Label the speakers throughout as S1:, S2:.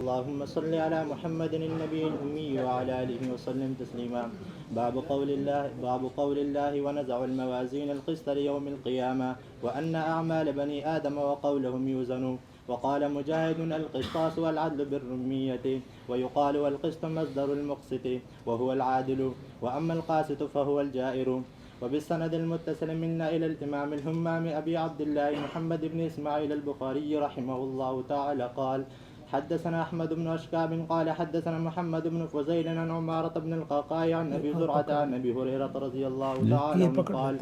S1: اللهم صل على محمد النبي الأمي وعلى آله وسلم تسليما. باب قول الله ونزع الموازين القسط ليوم القيامة وأن أعمال بني آدم وقولهم يوزن. وقال مجاهد القسطاس والعدل بالرمية، ويقال والقسط مصدر المقسط وهو العادل، وأما القاسط فهو الجائر. وبالسند المتصل منا إلى الإمام الهمام أبي عبد الله محمد بن إسماعيل البخاري رحمه الله تعالى قال: حدثنا أحمد بن أشكاب قال حدثنا محمد بن فزيل عن عمارة بن القعقاع عن أبي زرعة عن أبي هريرة رضي الله تعالى عنه قال: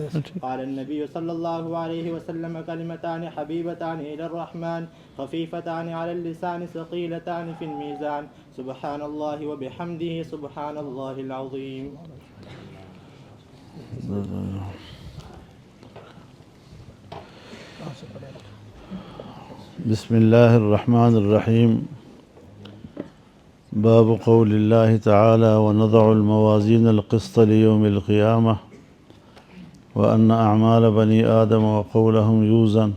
S1: قال النبي صلى الله عليه وسلم: كلمتان حبيبتان إلى الرحمن خفيفتان على اللسان ثقيلتان في الميزان، سبحان الله وبحمده سبحان الله العظيم.
S2: بسم الله الرحمن الرحيم. باب قول الله تعالى: ونضع الموازين القسط ليوم القيامة وأن أعمال بني آدم وقولهم يوزن.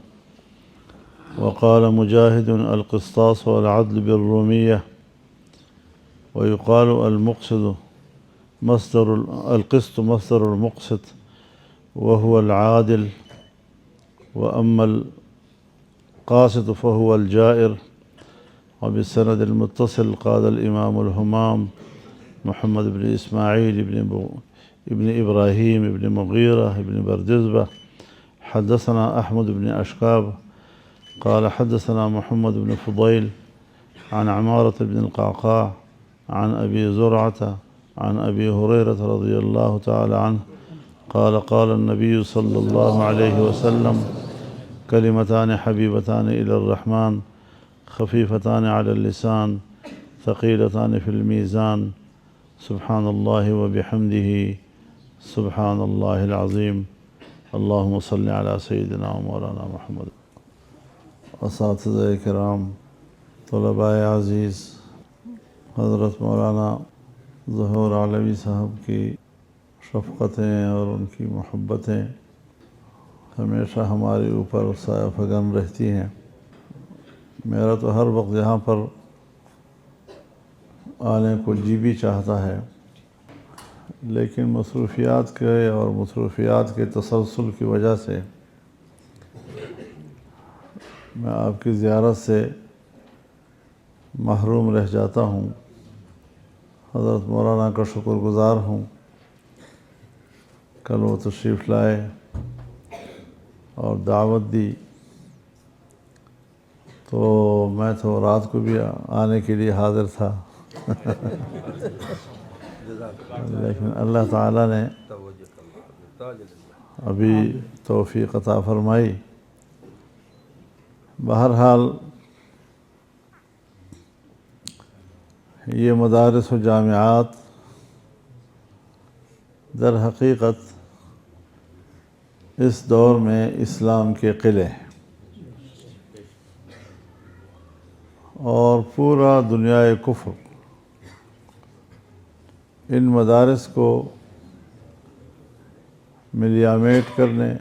S2: وقال مجاهد: القسطاس والعدل بالرومية، ويقال القسط مصدر المقسط وهو العادل، وأما القاسط فهو الجائر. وبالسند المتصل قال الإمام الهمام محمد بن إسماعيل ابن إبراهيم بن مغيرة بن بردزبة حدثنا أحمد بن أشكاب قال حدثنا محمد بن فضيل عن عمارة بن القعقاع عن أبي زرعة عن أبي هريرة رضي الله تعالى عنه قال: قال النبي صلى الله عليه وسلم: كلمتان حبيبتان إلى الرحمن خفيفتان على اللسان ثقيلتان في الميزان، سبحان الله وبحمده سبحان الله العظيم. اللهم صل على سيدنا ومولانا محمد. اساتذہ کرام، طلباء عزیز، حضرت مولانا ظہور علوی صاحب کی شفقتیں اور ان کی محبتیں ہمیشہ ہمارے اوپر سایہ فگن رہتی ہیں۔ میرا تو ہر وقت یہاں پر آنے کو جی بھی چاہتا ہے، لیکن مصروفیات کے تسلسل کی وجہ سے میں آپ کی زیارت سے محروم رہ جاتا ہوں۔ حضرت مولانا کا شکر گزار ہوں، کل وہ تشریف لائے اور دعوت دی، تو میں تو رات کو بھی آنے کے لیے حاضر تھا لیکن اللہ تعالیٰ نے ابھی توفیق عطا فرمائی۔ بہرحال یہ مدارس و جامعات در حقیقت اس دور میں اسلام کے قلعے ہیں، اور پورا دنیائے کفر ان مدارس کو ملیامیٹ کرنے،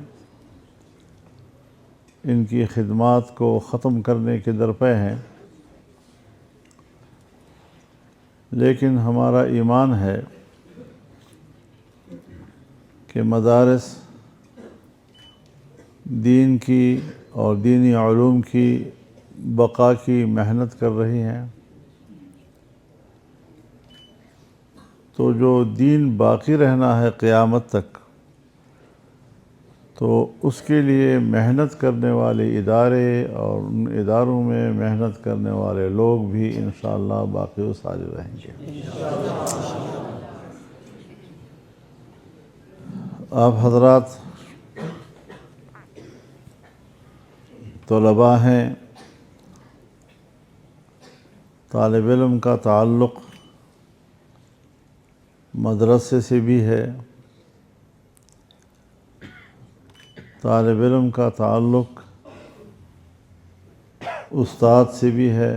S2: ان کی خدمات کو ختم کرنے کے درپے ہیں، لیکن ہمارا ایمان ہے کہ مدارس دین کی اور دینی علوم کی بقا کی محنت کر رہی ہیں، تو جو دین باقی رہنا ہے قیامت تک، تو اس کے لیے محنت کرنے والے ادارے اور ان اداروں میں محنت کرنے والے لوگ بھی انشاءاللہ باقی و ساری رہیں گے۔ آپ حضرات طلباء ہیں، طالب علم کا تعلق مدرسے سے بھی ہے، طالب علم کا تعلق استاد سے بھی ہے،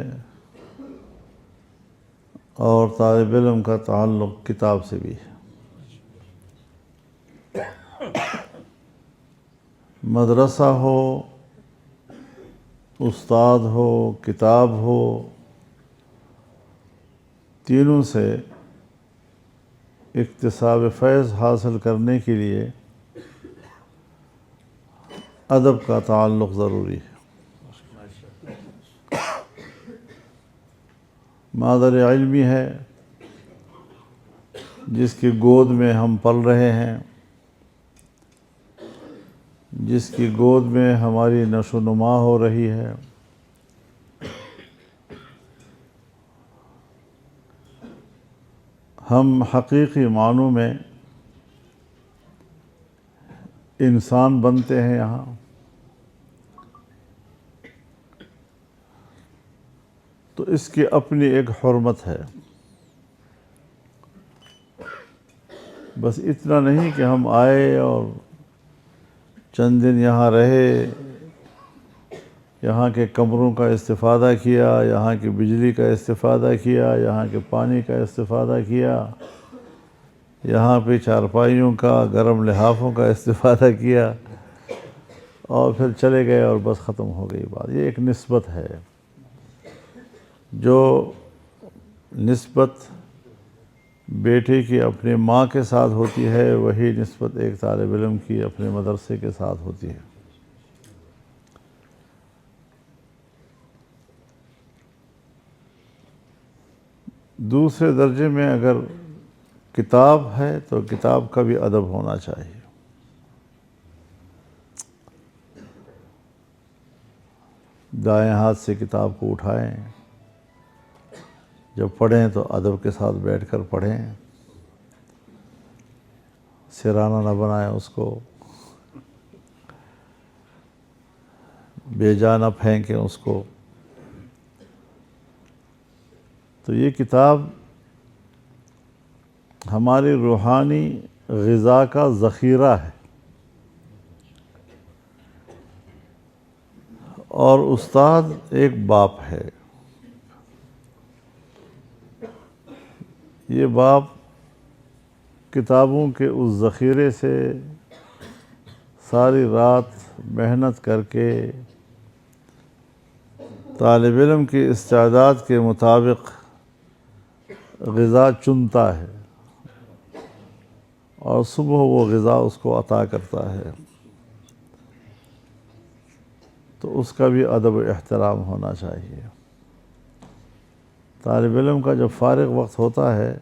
S2: اور طالب علم کا تعلق کتاب سے بھی ہے۔ مدرسہ ہو، استاد ہو، کتاب ہو، تینوں سے اکتساب فیض حاصل کرنے کے لیے ادب کا تعلق ضروری ہے۔ مادر علمی ہے جس کی گود میں ہم پل رہے ہیں، جس کی گود میں ہماری نشو و نما ہو رہی ہے، ہم حقیقی معنوں میں انسان بنتے ہیں یہاں۔ تو اس کی اپنی ایک حرمت ہے۔ بس اتنا نہیں کہ ہم آئے اور چند دن یہاں رہے، یہاں کے کمروں کا استفادہ کیا، یہاں کی بجلی کا استفادہ کیا، یہاں کے پانی کا استفادہ کیا، یہاں پہ چارپائیوں کا، گرم لحافوں کا استفادہ کیا، اور پھر چلے گئے اور بس ختم ہو گئی بات۔ یہ ایک نسبت ہے۔ جو نسبت بیٹے کی اپنے ماں کے ساتھ ہوتی ہے، وہی نسبت ایک طالب علم کی اپنے مدرسے کے ساتھ ہوتی ہے۔ دوسرے درجے میں اگر کتاب ہے تو کتاب کا بھی ادب ہونا چاہیے۔ دائیں ہاتھ سے کتاب کو اٹھائیں، جب پڑھیں تو ادب کے ساتھ بیٹھ کر پڑھیں، سرانہ نہ بنائیں اس کو، بے جا نہ پھینکیں اس کو۔ تو یہ کتاب ہماری روحانی غذا کا ذخیرہ ہے، اور استاد ایک باپ ہے۔ یہ باپ کتابوں کے اس ذخیرے سے ساری رات محنت کر کے طالب علم کی استعداد کے مطابق غذا چنتا ہے، اور صبح وہ غذا اس کو عطا کرتا ہے۔ تو اس کا بھی ادب و احترام ہونا چاہیے۔ طالب علم کا جب فارغ وقت ہوتا ہے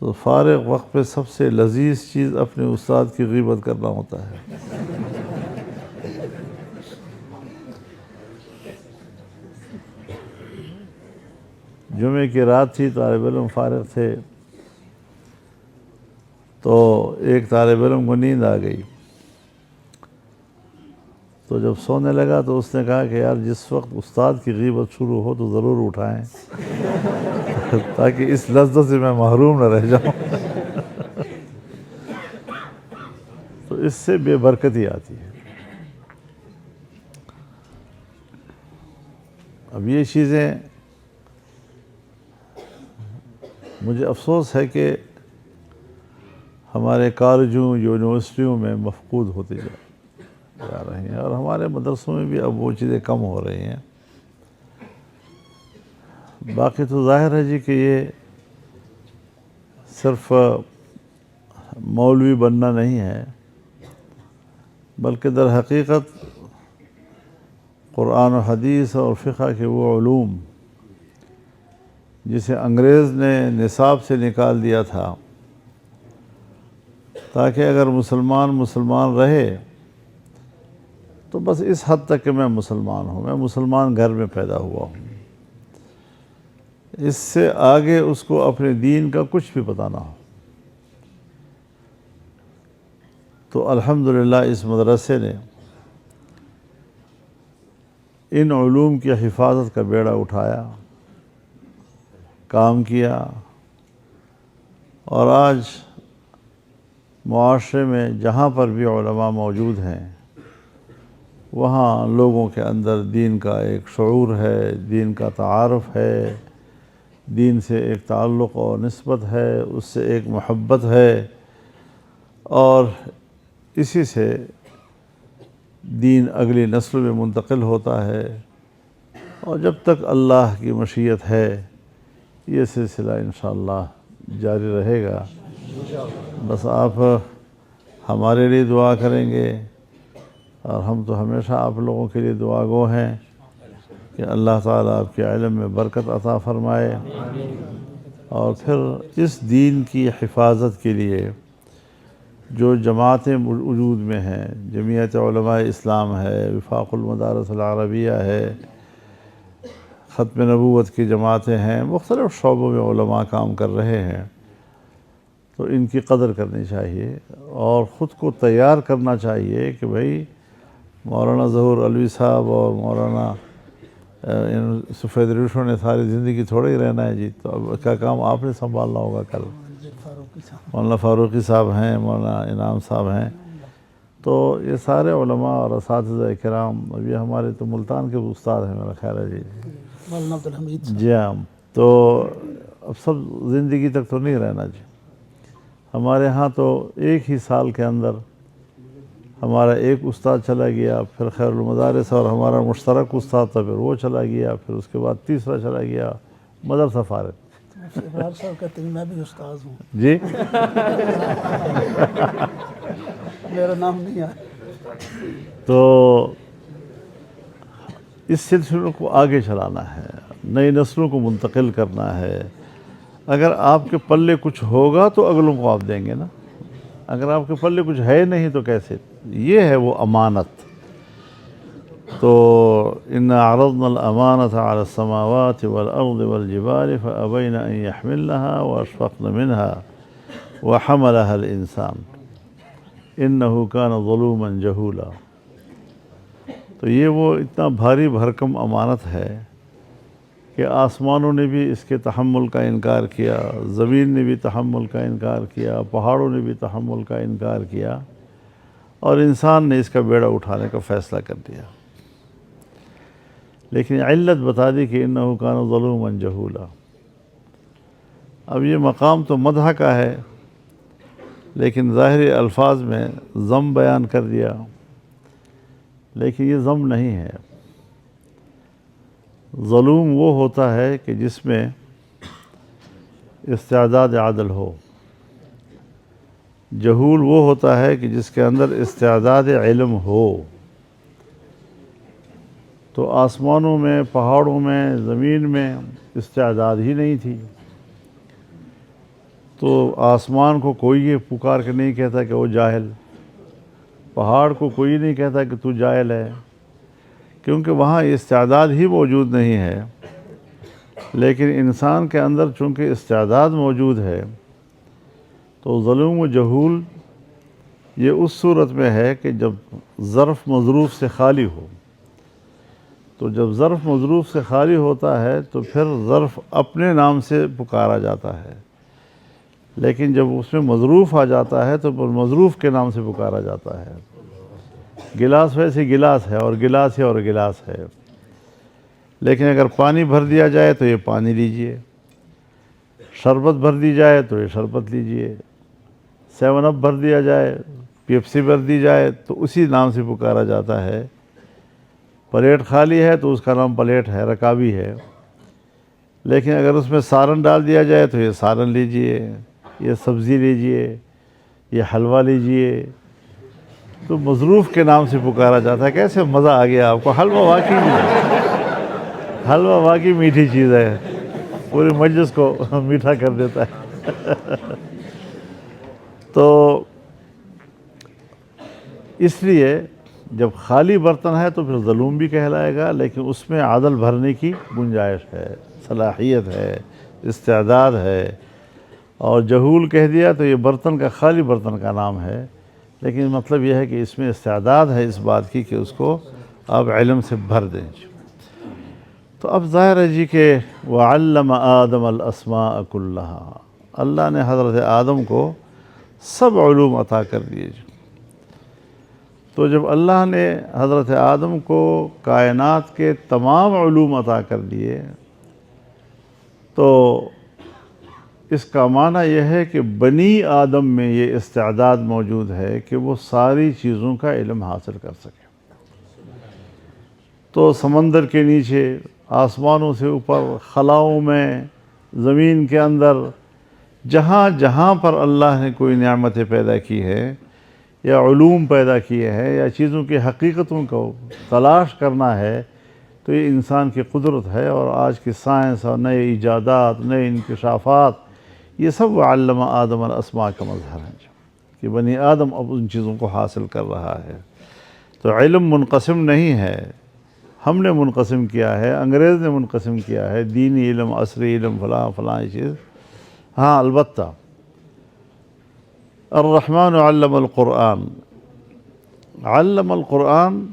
S2: تو فارغ وقت پہ سب سے لذیذ چیز اپنے استاد کی غیبت کرنا ہوتا ہے۔ جمعے کی رات تھی، طالب علم فارغ تھے، تو ایک طالب علم کو نیند آ گئی۔ تو جب سونے لگا تو اس نے کہا کہ یار جس وقت استاد کی غیبت شروع ہو تو ضرور اٹھائیں تاکہ اس لذت سے میں محروم نہ رہ جاؤں۔ تو اس سے بے برکتی آتی ہے۔ اب یہ چیزیں مجھے افسوس ہے کہ ہمارے کالجوں، یونیورسٹیوں میں مفقود ہوتی جا رہی ہیں، اور ہمارے مدرسوں میں بھی اب وہ چیزیں کم ہو رہی ہیں۔ باقی تو ظاہر ہے جی کہ یہ صرف مولوی بننا نہیں ہے، بلکہ در حقیقت قرآن و حدیث اور فقہ کے وہ علوم جسے انگریز نے نصاب سے نکال دیا تھا تاکہ اگر مسلمان رہے تو بس اس حد تک کہ میں مسلمان ہوں، میں مسلمان گھر میں پیدا ہوا ہوں، اس سے آگے اس کو اپنے دین کا کچھ بھی پتہ نہ ہو۔ تو الحمدللہ اس مدرسے نے ان علوم کی حفاظت کا بیڑا اٹھایا، کام کیا، اور آج معاشرے میں جہاں پر بھی علماء موجود ہیں وہاں لوگوں کے اندر دین کا ایک شعور ہے، دین کا تعارف ہے، دین سے ایک تعلق اور نسبت ہے، اس سے ایک محبت ہے، اور اسی سے دین اگلی نسل میں منتقل ہوتا ہے، اور جب تک اللہ کی مشیت ہے یہ سلسلہ انشاءاللہ جاری رہے گا. بس آپ ہمارے لیے دعا کریں گے اور ہم تو ہمیشہ آپ لوگوں کے لیے دعا گو ہیں کہ اللہ تعالیٰ آپ کے علم میں برکت عطا فرمائے، اور پھر اس دین کی حفاظت کے لیے جو جماعتیں وجود میں ہیں، جمعیت علماء اسلام ہے، وفاق المدارس العربیہ ہے، ختم نبوت کی جماعتیں ہیں، مختلف شعبوں میں علماء کام کر رہے ہیں، تو ان کی قدر کرنی چاہیے اور خود کو تیار کرنا چاہیے کہ بھئی مولانا ظہور علوی صاحب اور مولانا سفید ریشو نے ساری زندگی تھوڑے ہی رہنا ہے جی، تو اب کا کام آپ نے سنبھالنا ہوگا. کل مولانا فاروقی صاحب ہیں، مولانا انعام صاحب ہیں، تو یہ سارے علماء اور اساتذہ کرام، اب یہ ہمارے تو ملتان کے استاد ہیں میرا خیال ہے جی،
S3: مولانا عبدالحمید
S2: جی ہاں، تو اب سب زندگی تک تو نہیں رہنا جی. ہمارے ہاں تو ایک ہی سال کے اندر ہمارا ایک استاد چلا گیا، پھر خیر المدارس اور ہمارا مشترک استاد تھا، پھر وہ چلا گیا، پھر اس کے بعد تیسرا چلا گیا، مدرسہ فارغ.
S3: ابرار صاحب کہتے ہیں میں بھی استاد ہوں،
S2: جی
S3: میرا نام نہیں آیا.
S2: تو اس سلسلے کو آگے چلانا ہے، نئی نسلوں کو منتقل کرنا ہے. اگر آپ کے پلے کچھ ہوگا تو اگلوں کو آپ دیں گے نا، اگر آپ کے پلے کچھ ہے نہیں تو کیسے؟ یہ ہے وہ امانت. تو ان عرضنا الامانۃ علی السماوات والارض والجبال فابین ان یحملنها واشفقن منها وحملها الانسان انه کان ظلوما جہولا. تو یہ وہ اتنا بھاری بھرکم امانت ہے کہ آسمانوں نے بھی اس کے تحمل کا انکار کیا، زمین نے بھی تحمل کا انکار کیا، پہاڑوں نے بھی تحمل کا انکار کیا، اور انسان نے اس کا بیڑا اٹھانے کا فیصلہ کر دیا. لیکن علت بتا دی کہ انہو کان ظلوما جہولا. اب یہ مقام تو مدح کا ہے، لیکن ظاہری الفاظ میں ذم بیان کر دیا، لیکن یہ ذم نہیں ہے. ظلوم وہ ہوتا ہے کہ جس میں استعداد عدل ہو، جہول وہ ہوتا ہے کہ جس کے اندر استعداد علم ہو. تو آسمانوں میں، پہاڑوں میں، زمین میں استعداد ہی نہیں تھی، تو آسمان کو کوئی یہ پکار کے نہیں کہتا کہ وہ جاہل، پہاڑ کو کوئی نہیں کہتا کہ تو جاہل ہے، کیونکہ وہاں استعداد ہی موجود نہیں ہے. لیکن انسان کے اندر چونکہ استعداد موجود ہے، تو ظلم و جہول یہ اس صورت میں ہے کہ جب ظرف مظروف سے خالی ہو. تو جب ظرف مظروف سے خالی ہوتا ہے تو پھر ظرف اپنے نام سے پکارا جاتا ہے، لیکن جب اس میں مظروف آ جاتا ہے تو پھر مظروف کے نام سے پکارا جاتا ہے. گلاس ویسے گلاس ہے، اور گلاس ہے اور گلاس ہے، لیکن اگر پانی بھر دیا جائے تو یہ پانی لیجئے، شربت بھر دی جائے تو یہ شربت لیجئے، 7 اپ بھر دیا جائے، پیپسی بھر دی جائے تو اسی نام سے پکارا جاتا ہے. پلیٹ خالی ہے تو اس کا نام پلیٹ ہے، رکابی ہے. لیکن اگر اس میں سارن ڈال دیا جائے تو یہ سارن لیجئے، یہ سبزی لیجئے، یہ حلوہ لیجئے، تو مظروف کے نام سے پکارا جاتا ہے. کیسے مزہ آ گیا آپ کو؟ حلوہ واقعی میٹھی چیز ہے، پورے مجلس کو میٹھا کر دیتا ہے. تو اس لیے جب خالی برتن ہے تو پھر ظلم بھی کہلائے گا، لیکن اس میں عدل بھرنے کی گنجائش ہے، صلاحیت ہے، استعداد ہے. اور جہول کہہ دیا تو یہ برتن کا، خالی برتن کا نام ہے، لیکن مطلب یہ ہے کہ اس میں استعداد ہے اس بات کی کہ اس کو آپ علم سے بھر دیں. تو اب ظاہر ہے جی کہ وَعَلَّمَ آدَمَ الْأَسْمَاءَ كُلَّهَا، اللہ نے حضرت آدم کو سب علوم عطا کر دیے. تو جب اللہ نے حضرت آدم کو کائنات کے تمام علوم عطا کر دیے، تو اس کا معنی یہ ہے کہ بنی آدم میں یہ استعداد موجود ہے کہ وہ ساری چیزوں کا علم حاصل کر سکے. تو سمندر کے نیچے، آسمانوں سے اوپر، خلاؤں میں، زمین کے اندر جہاں جہاں پر اللہ نے کوئی نعمتیں پیدا کی ہے یا علوم پیدا کیے ہیں یا چیزوں کی حقیقتوں کو تلاش کرنا ہے تو یہ انسان کی قدرت ہے، اور آج کی سائنس اور نئے ایجادات، نئے انکشافات، یہ سب علم آدم الاسماء کا مظہر ہے کہ بنی آدم اب ان چیزوں کو حاصل کر رہا ہے۔ تو علم منقسم نہیں ہے، ہم نے منقسم کیا ہے، انگریز نے منقسم کیا ہے، دینی علم، عصری علم، فلاں فلاں چیز۔ ہاں البتہ الرحمن علم القرآن، علم القرآن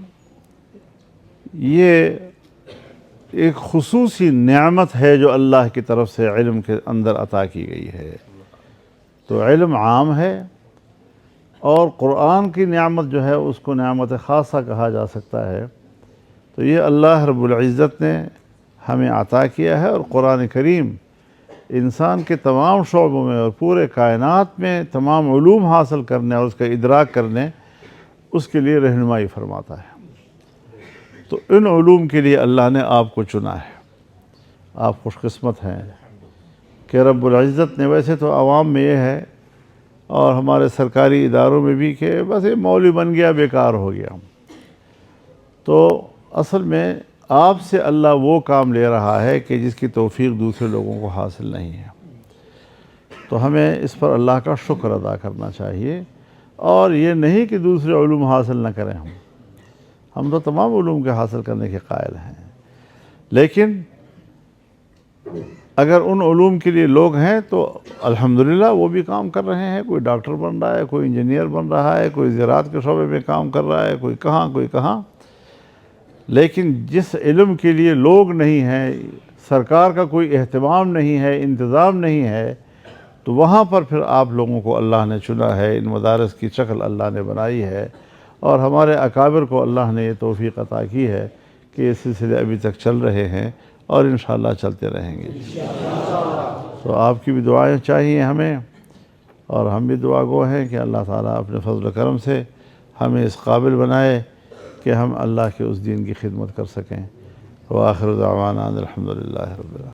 S2: یہ ایک خصوصی نعمت ہے جو اللہ کی طرف سے علم کے اندر عطا کی گئی ہے۔ تو علم عام ہے، اور قرآن کی نعمت جو ہے اس کو نعمت خاصہ کہا جا سکتا ہے۔ تو یہ اللہ رب العزت نے ہمیں عطا کیا ہے، اور قرآن کریم انسان کے تمام شعبوں میں اور پورے کائنات میں تمام علوم حاصل کرنے اور اس کا ادراک کرنے، اس کے لیے رہنمائی فرماتا ہے۔ تو ان علوم کے لیے اللہ نے آپ کو چنا ہے، آپ خوش قسمت ہیں کہ رب العزت نے، ویسے تو عوام میں یہ ہے اور ہمارے سرکاری اداروں میں بھی کہ بس یہ مولوی بن گیا بیکار ہو گیا، تو اصل میں آپ سے اللہ وہ کام لے رہا ہے کہ جس کی توفیق دوسرے لوگوں کو حاصل نہیں ہے۔ تو ہمیں اس پر اللہ کا شکر ادا کرنا چاہیے، اور یہ نہیں کہ دوسرے علوم حاصل نہ کریں، ہم تو تمام علوم کے حاصل کرنے کے قائل ہیں، لیکن اگر ان علوم کے لیے لوگ ہیں تو الحمدللہ وہ بھی کام کر رہے ہیں، کوئی ڈاکٹر بن رہا ہے، کوئی انجینئر بن رہا ہے، کوئی زراعت کے شعبے میں کام کر رہا ہے، کوئی کہاں۔ لیکن جس علم کے لیے لوگ نہیں ہیں، سرکار کا کوئی اہتمام نہیں ہے، انتظام نہیں ہے، تو وہاں پر پھر آپ لوگوں کو اللہ نے چنا ہے، ان مدارس کی شکل اللہ نے بنائی ہے، اور ہمارے اکابر کو اللہ نے یہ توفیق عطا کی ہے کہ یہ سلسلے ابھی تک چل رہے ہیں اور انشاءاللہ چلتے رہیں گے۔ تو آپ کی بھی دعائیں چاہیے ہمیں، اور ہم بھی دعا گو ہیں کہ اللہ تعالیٰ اپنے فضل و کرم سے ہمیں اس قابل بنائے کہ ہم اللہ کے اس دین کی خدمت کر سکیں۔ وآخر دعوانا الحمدللہ رب العالمین۔